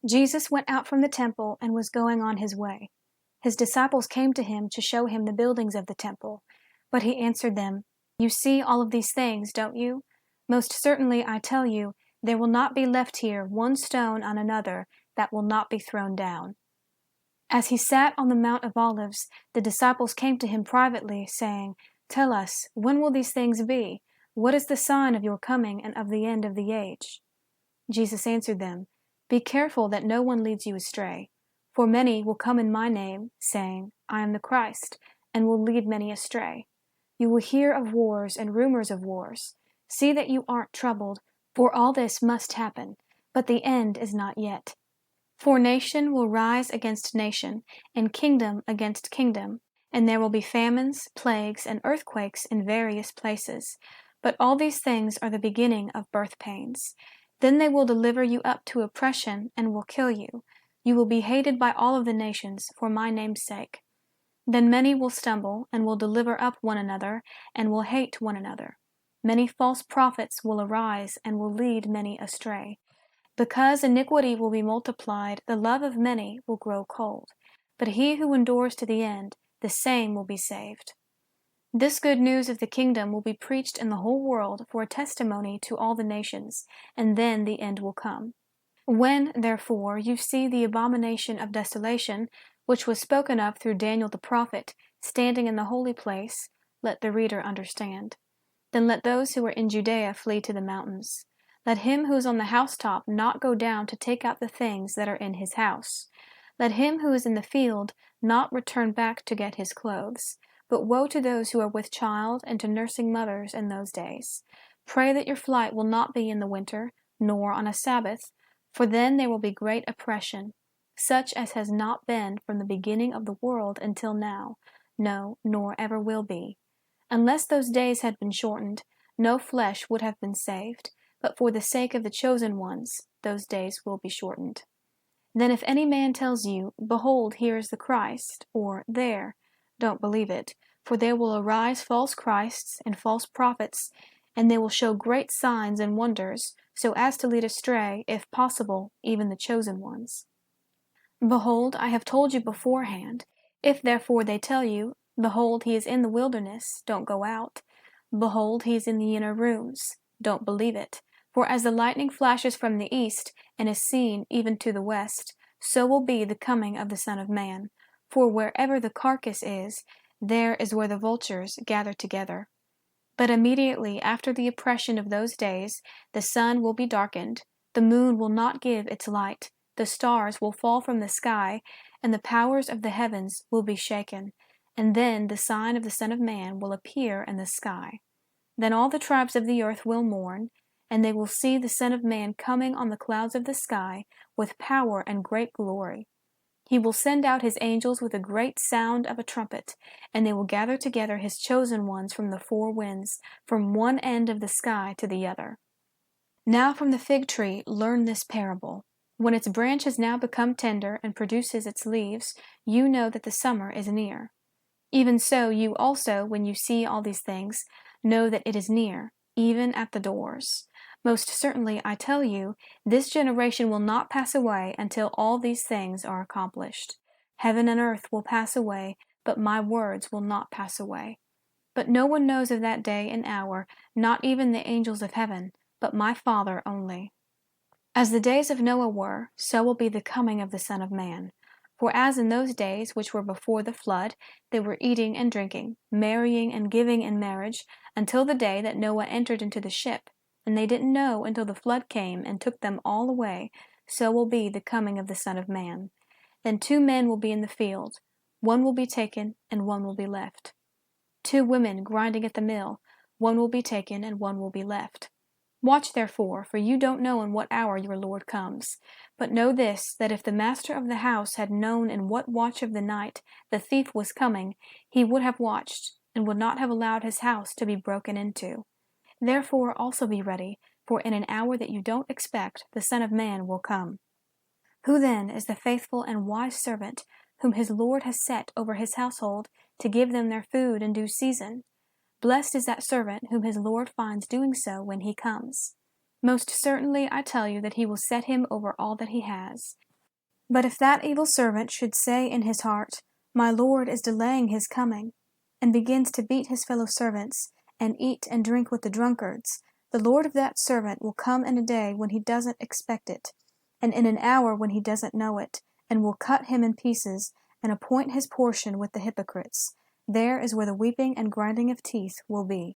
Jesus went out from the temple and was going on his way. His disciples came to him to show him the buildings of the temple. But he answered them, "You see all of these things, don't you? Most certainly I tell you, there will not be left here one stone on another that will not be thrown down." As he sat on the Mount of Olives, the disciples came to him privately, saying, "Tell us, when will these things be? What is the sign of your coming and of the end of the age?" Jesus answered them, "Be careful that no one leads you astray. For many will come in my name, saying, 'I am the Christ,' and will lead many astray. You will hear of wars and rumors of wars. See that you aren't troubled, for all this must happen, but the end is not yet. For nation will rise against nation, and kingdom against kingdom, and there will be famines, plagues, and earthquakes in various places. But all these things are the beginning of birth pains. Then they will deliver you up to oppression and will kill you. You will be hated by all of the nations for my name's sake. Then many will stumble and will deliver up one another and will hate one another. Many false prophets will arise and will lead many astray. Because iniquity will be multiplied, the love of many will grow cold. But he who endures to the end, the same will be saved. This good news of the kingdom will be preached in the whole world for a testimony to all the nations, and then the end will come. When, therefore, you see the abomination of desolation, which was spoken of through Daniel the prophet, standing in the holy place, let the reader understand. Then let those who are in Judea flee to the mountains. Let him who is on the housetop not go down to take out the things that are in his house. Let him who is in the field not return back to get his clothes. But woe to those who are with child and to nursing mothers in those days. Pray that your flight will not be in the winter, nor on a Sabbath, for then there will be great oppression, such as has not been from the beginning of the world until now, no, nor ever will be. Unless those days had been shortened, no flesh would have been saved, but for the sake of the chosen ones, those days will be shortened. Then if any man tells you, 'Behold, here is the Christ,' or 'There,' don't believe it, for there will arise false Christs and false prophets, and they will show great signs and wonders, so as to lead astray, if possible, even the chosen ones. Behold, I have told you beforehand. If therefore they tell you, 'Behold, he is in the wilderness,' don't go out. 'Behold, he is in the inner rooms,' don't believe it. For as the lightning flashes from the east, and is seen even to the west, so will be the coming of the Son of Man. For wherever the carcass is, there is where the vultures gather together. But immediately after the oppression of those days, the sun will be darkened, the moon will not give its light, the stars will fall from the sky, and the powers of the heavens will be shaken. And then the sign of the Son of Man will appear in the sky. Then all the tribes of the earth will mourn, and they will see the Son of Man coming on the clouds of the sky with power and great glory. He will send out his angels with a great sound of a trumpet, and they will gather together his chosen ones from the four winds, from one end of the sky to the other. Now from the fig tree learn this parable. When its branch has now become tender and produces its leaves, you know that the summer is near. Even so, you also, when you see all these things, know that it is near, even at the doors. Most certainly, I tell you, this generation will not pass away until all these things are accomplished. Heaven and earth will pass away, but my words will not pass away. But no one knows of that day and hour, not even the angels of heaven, but my Father only. As the days of Noah were, so will be the coming of the Son of Man. For as in those days which were before the flood, they were eating and drinking, marrying and giving in marriage, until the day that Noah entered into the ship, and they didn't know until the flood came and took them all away, so will be the coming of the Son of Man. Then 2 men will be in the field, one will be taken and one will be left. 2 women grinding at the mill, one will be taken and one will be left. Watch therefore, for you don't know in what hour your Lord comes. But know this, that if the master of the house had known in what watch of the night the thief was coming, he would have watched, and would not have allowed his house to be broken into. Therefore also be ready, for in an hour that you don't expect the Son of Man will come. Who then is the faithful and wise servant, whom his Lord has set over his household, to give them their food in due season? Blessed is that servant whom his Lord finds doing so when he comes. Most certainly I tell you that he will set him over all that he has. But if that evil servant should say in his heart, My Lord is delaying his coming, and begins to beat his fellow servants, and eat and drink with the drunkards, the Lord of that servant will come in a day when he doesn't expect it, and in an hour when he doesn't know it, and will cut him in pieces, and appoint his portion with the hypocrites. There is where the weeping and grinding of teeth will be.